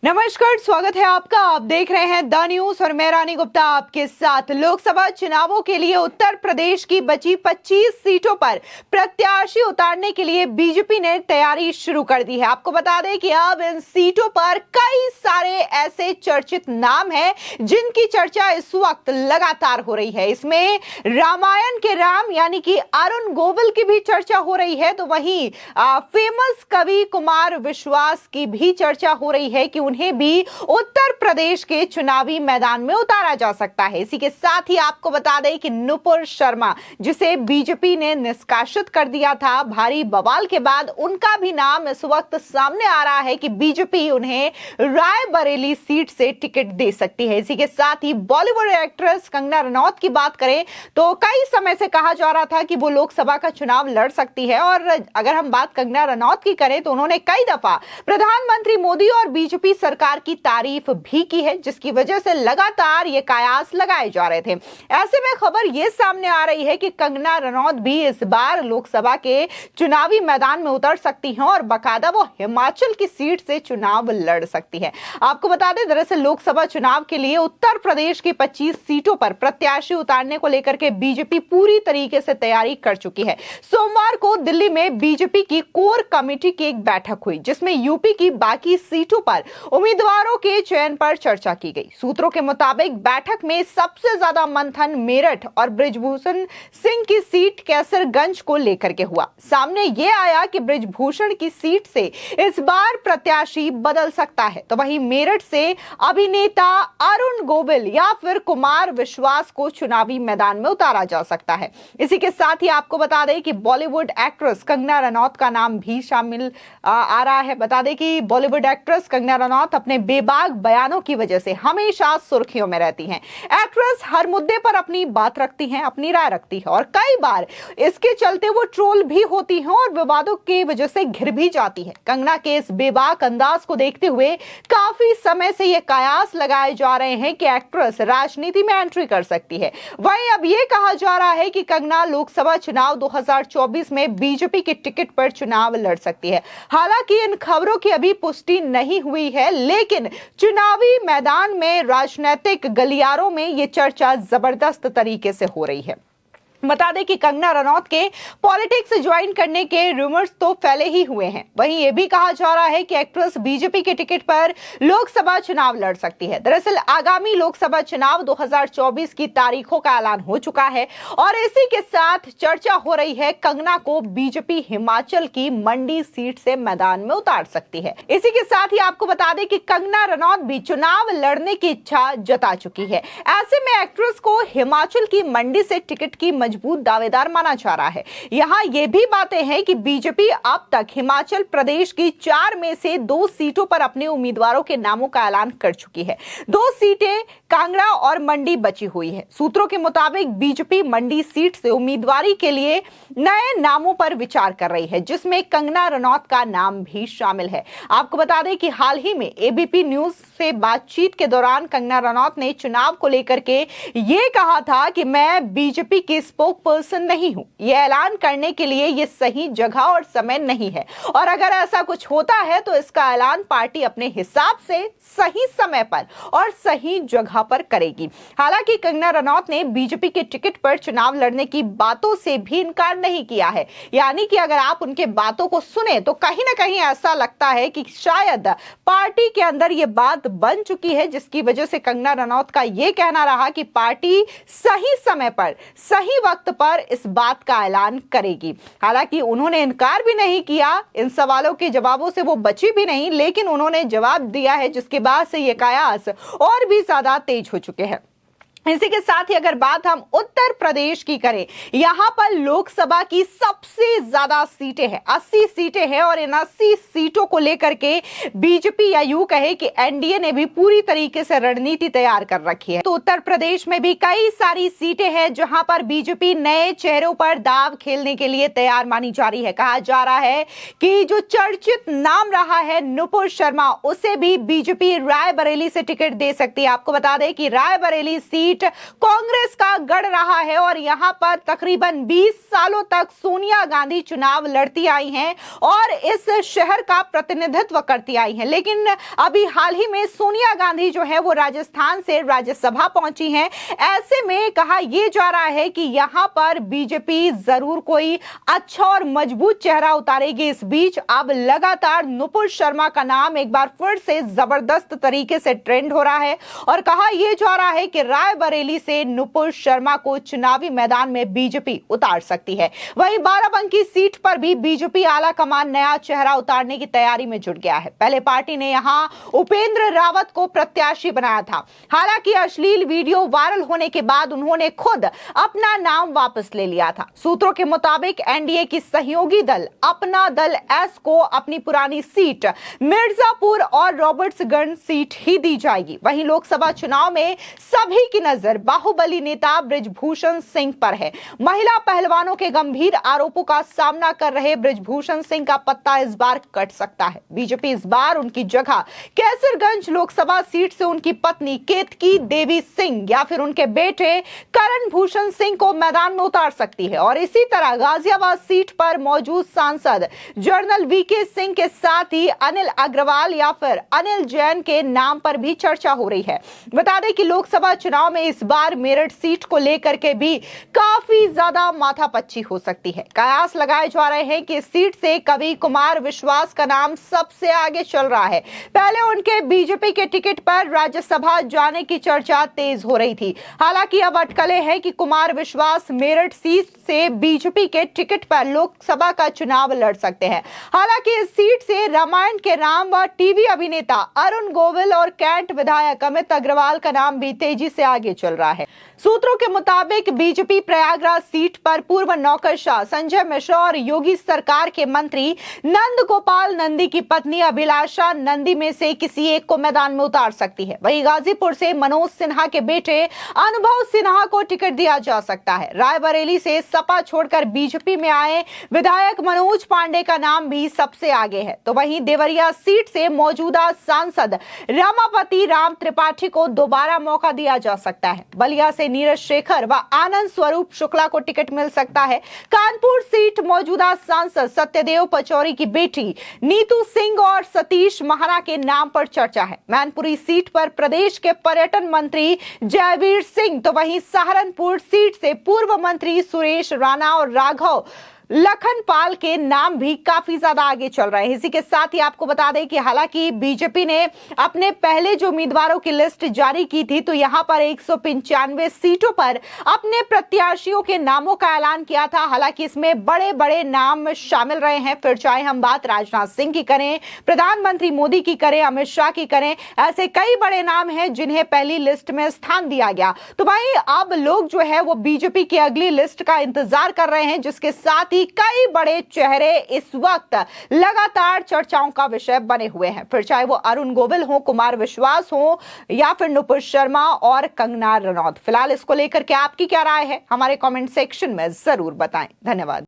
नमस्कार, स्वागत है आपका। आप देख रहे हैं द न्यूज और मैं रानी गुप्ता आपके साथ। लोकसभा चुनावों के लिए उत्तर प्रदेश की बची 25 सीटों पर प्रत्याशी उतारने के लिए बीजेपी ने तैयारी शुरू कर दी है। आपको बता दें कि अब इन सीटों पर कई सारे ऐसे चर्चित नाम हैं जिनकी चर्चा इस वक्त लगातार हो रही है। इसमें रामायण के राम यानी कि अरुण गोविल की भी चर्चा हो रही है, तो वहीं फेमस कवि कुमार विश्वास की भी चर्चा हो रही है कि उन्हें भी उत्तर प्रदेश के चुनावी मैदान में उतारा जा सकता है। इसी के साथ ही आपको बता दें कि नुपुर शर्मा, जिसे बीजेपी ने निष्कासित कर दिया था भारी बवाल के बाद, उनका भी नाम इस वक्त सामने आ रहा है कि बीजेपी उन्हें रायबरेली सीट से टिकट दे सकती है। इसी के साथ ही बॉलीवुड एक्ट्रेस कंगना रनौत की बात करें तो कई समय से कहा जा रहा था कि वो लोकसभा का चुनाव लड़ सकती है, और अगर हम बात कंगना रनौत की करें तो उन्होंने कई दफा प्रधानमंत्री मोदी और बीजेपी सरकार की तारीफ भी की है, जिसकी वजह से लगातार ये कयास लगाए जा रहे थे। ऐसे में खबर ये सामने आ रही है कि कंगना रनौत भी इस बार लोकसभा के चुनावी मैदान में उतर सकती हैं और बाकायदा वो हिमाचल की सीट से चुनाव लड़ सकती है। आपको बता दें, दरअसल लोकसभा चुनाव के लिए उत्तर प्रदेश की 25 सीटों पर प्रत्याशी उतारने को लेकर के बीजेपी पूरी तरीके से तैयारी कर चुकी है। सोमवार को दिल्ली में बीजेपी की कोर कमेटी की एक बैठक हुई, जिसमें यूपी की बाकी सीटों पर उम्मीदवारों के चयन पर चर्चा की गई। सूत्रों के मुताबिक बैठक में सबसे ज्यादा मंथन मेरठ और बृजभूषण सिंह की सीट कैसरगंज को लेकर के हुआ। सामने यह आया कि बृजभूषण की सीट से इस बार प्रत्याशी बदल सकता है, तो वहीं मेरठ से अभिनेता अरुण गोविल या फिर कुमार विश्वास को चुनावी मैदान में उतारा जा सकता है। इसी के साथ ही आपको बता दें कि बॉलीवुड एक्ट्रेस कंगना रनौत का नाम भी शामिल आ रहा है। बता दें कि बॉलीवुड एक्ट्रेस कंगना रनौत अपने बेबाक बयानों की वजह से हमेशा सुर्खियों में रहती हैं। एक्ट्रेस हर मुद्दे पर अपनी बात रखती हैं, अपनी राय रखती है, और कई बार इसके चलते वो ट्रोल भी होती हैं और विवादों की वजह से घिर भी जाती है। कंगना के इस बेबाक अंदाज को देखते हुए काफी समय से ये कयास लगाए जा रहे हैं कि एक्ट्रेस राजनीति में एंट्री कर सकती है। वहीं अब ये कहा जा रहा है कि कंगना लोकसभा चुनाव 2024 में बीजेपी के टिकट पर चुनाव लड़ सकती है। हालांकि इन खबरों की अभी पुष्टि नहीं हुई है, लेकिन चुनावी मैदान में राजनीतिक गलियारों में ये चर्चा जबरदस्त तरीके से हो रही है। बता दें कि कंगना रनौत के पॉलिटिक्स ज्वाइन करने के रूमर्स तो फैले ही हुए हैं। वहीं यह भी कहा जा रहा है कि एक्ट्रेस बीजेपी के टिकट पर लोकसभा चुनाव लड़ सकती है। दरअसल आगामी लोकसभा चुनाव 2024 की तारीखों का ऐलान हो चुका है, और इसी के साथ चर्चा हो रही है कंगना को बीजेपी हिमाचल की मंडी सीट से मैदान में उतार सकती है। इसी के साथ ही आपको बता दें कि कंगना रनौत भी चुनाव लड़ने की इच्छा जता चुकी है। ऐसे में एक्ट्रेस को हिमाचल की मंडी से टिकट की मजबूत दावेदार माना जा रहा है। यहां यह भी बातें हैं कि बीजेपी अब तक हिमाचल प्रदेश की 4 में से 2 सीटों पर अपने उम्मीदवारों के नामों का ऐलान कर चुकी है। 2 सीटें कांगड़ा और मंडी बची हुई है। सूत्रों के मुताबिक बीजेपी मंडी सीट से उम्मीदवारी के लिए नए नामों पर विचार कर रही है, जिसमें कंगना रनौत का नाम भी शामिल है। आपको बता दें कि हाल ही में एबीपी न्यूज से बातचीत के दौरान कंगना रनौत ने चुनाव को लेकर के ये कहा था कि मैं बीजेपी की स्पोक पर्सन नहीं हूं। यह ऐलान करने के लिए यह सही जगह और समय नहीं है, और अगर ऐसा कुछ होता है तो इसका ऐलान पार्टी अपने हिसाब से सही समय पर और सही जगह पर करेगी। हालांकि कंगना रनौत ने बीजेपी के टिकट पर चुनाव लड़ने की बातों से भी इनकार नहीं किया है। यानी कि अगर आप उनके बातों को सुने तो कहीं ना कहीं ऐसा लगता है कि शायद पार्टी के अंदर यह बात बन चुकी है, जिसकी वजह से कंगना रनौत का यह कहना रहा कि पार्टी सही समय पर सही वक्त पर इस बात का ऐलान करेगी। हालांकि उन्होंने इनकार भी नहीं किया, इन सवालों के जवाबों से वो बची भी नहीं, लेकिन उन्होंने जवाब दिया है, जिसके बाद से ये कयास और भी ज्यादा तेज हो चुके हैं। इसी के साथ ही अगर बात हम उत्तर प्रदेश की करें, यहां पर लोकसभा की सबसे ज्यादा सीटें हैं, 80 सीटें हैं, और इन 80 सीटों को लेकर के बीजेपी या यूं कहे कि एनडीए ने भी पूरी तरीके से रणनीति तैयार कर रखी है। तो उत्तर प्रदेश में भी कई सारी सीटें हैं जहां पर बीजेपी नए चेहरों पर दाव खेलने के लिए तैयार मानी जा रही है। कहा जा रहा है कि जो चर्चित नाम रहा है नुपुर शर्मा, उसे भी बीजेपी रायबरेली से टिकट दे सकती है। आपको बता दें कि रायबरेली सीट सीट कांग्रेस का गढ़ रहा है और यहां पर तकरीबन 20 सालों तक सोनिया गांधी चुनाव लड़ती आई हैं और इस शहर का प्रतिनिधित्व करती आई हैं। लेकिन अभी हाल ही में सोनिया गांधी जो है वो राजस्थान से राज्यसभा पहुंची हैं। ऐसे में कहा यह जा रहा है कि यहां पर बीजेपी जरूर कोई अच्छा और मजबूत चेहरा उतारेगी। इस बीच अब लगातार नुपुर शर्मा का नाम एक बार फिर से जबरदस्त तरीके से ट्रेंड हो रहा है और कहा यह जा रहा है कि रायबरेली से नुपुर शर्मा को चुनावी मैदान में बीजेपी उतार सकती है। वहीं बाराबंकी सीट पर भी बीजेपी आला कमान नया चेहरा उतारने की तैयारी में जुट गया है। पहले पार्टी ने यहां उपेंद्र रावत को प्रत्याशी बनाया था। हालांकि अश्लील वीडियो वायरल होने के बाद उन्होंने खुद अपना नाम वापस ले लिया था। सूत्रों के मुताबिक एनडीए की सहयोगी दल अपना दल एस को अपनी पुरानी सीट मिर्जापुर और रॉबर्ट्सगंज सीट ही दी जाएगी। वहीं लोकसभा चुनाव में सभी की नजर बाहुबली नेता बृजभूषण सिंह पर है। महिला पहलवानों के गंभीर आरोपों का सामना कर रहे बृजभूषण सिंह का पत्ता इस बार कट सकता है। बीजेपी इस बार उनकी जगह कैसरगंज लोकसभा सीट से उनकी पत्नी केतकी देवी सिंह या फिर उनके बेटे करण भूषण सिंह को मैदान में उतार सकती है। और इसी तरह गाजियाबाद सीट पर मौजूद सांसद जनरल वीके सिंह के साथ ही अनिल अग्रवाल या फिर अनिल जैन के नाम पर भी चर्चा हो रही है। बता दें कि लोकसभा चुनाव में इस बार मेरठ सीट को लेकर के भी काफी ज्यादा माथापच्ची हो सकती है। कयास लगाए जा रहे हैं कि इस सीट से कवि कुमार विश्वास का नाम सबसे आगे चल रहा है। पहले उनके बीजेपी के टिकट पर राज्यसभा जाने की चर्चा तेज हो रही थी। हालांकि अब अटकलें हैं कि कुमार विश्वास मेरठ सीट से बीजेपी के टिकट पर लोकसभा का चुनाव लड़ सकते हैं। हालांकि इस सीट से रामायण के राम व टीवी अभिनेता अरुण गोविल और कैंट विधायक अमित अग्रवाल का नाम भी तेजी से आगे चल रहा है। सूत्रों के मुताबिक बीजेपी प्रयागराज सीट पर पूर्व नौकरशाह संजय मिश्रा और योगी सरकार के मंत्री नंद गोपाल नंदी की पत्नी अभिलाषा नंदी में से किसी एक को मैदान में उतार सकती है। वहीं गाजीपुर से मनोज सिन्हा के बेटे अनुभव सिन्हा को टिकट दिया जा सकता है। रायबरेली से सपा छोड़कर बीजेपी में आए विधायक मनोज पांडे का नाम भी सबसे आगे है। तो वहीं देवरिया सीट से मौजूदा सांसद रमापति राम त्रिपाठी को दोबारा मौका दिया जा सकता है। बलिया से नीरज शेखर व आनंद स्वरूप शुक्ला को टिकट मिल सकता है। कानपुर सीट मौजूदा सांसद सत्यदेव पचौरी की बेटी नीतू सिंह और सतीश महाना के नाम पर चर्चा है। मैनपुरी सीट पर प्रदेश के पर्यटन मंत्री जयवीर सिंह, तो वहीं सहारनपुर सीट से पूर्व मंत्री सुरेश राणा और राघव लखनपाल के नाम भी काफी ज्यादा आगे चल रहे हैं। इसी के साथ ही आपको बता दें कि हालांकि बीजेपी ने अपने पहले जो उम्मीदवारों की लिस्ट जारी की थी तो यहां पर 195 सीटों पर अपने प्रत्याशियों के नामों का ऐलान किया था। हालांकि इसमें बड़े बड़े नाम शामिल रहे हैं, फिर चाहे हम बात राजनाथ सिंह की करें, प्रधानमंत्री मोदी की करें, अमित शाह की करें, ऐसे कई बड़े नाम हैं जिन्हें पहली लिस्ट में स्थान दिया गया। तो भाई अब लोग जो है वो बीजेपी की अगली लिस्ट का इंतजार कर रहे हैं, जिसके साथ कई बड़े चेहरे इस वक्त लगातार चर्चाओं का विषय बने हुए हैं। फिर चाहे वो अरुण गोविल हो, कुमार विश्वास हो या फिर नुपुर शर्मा और कंगना रनौत। फिलहाल इसको लेकर के आपकी क्या राय है, हमारे कमेंट सेक्शन में जरूर बताएं। धन्यवाद।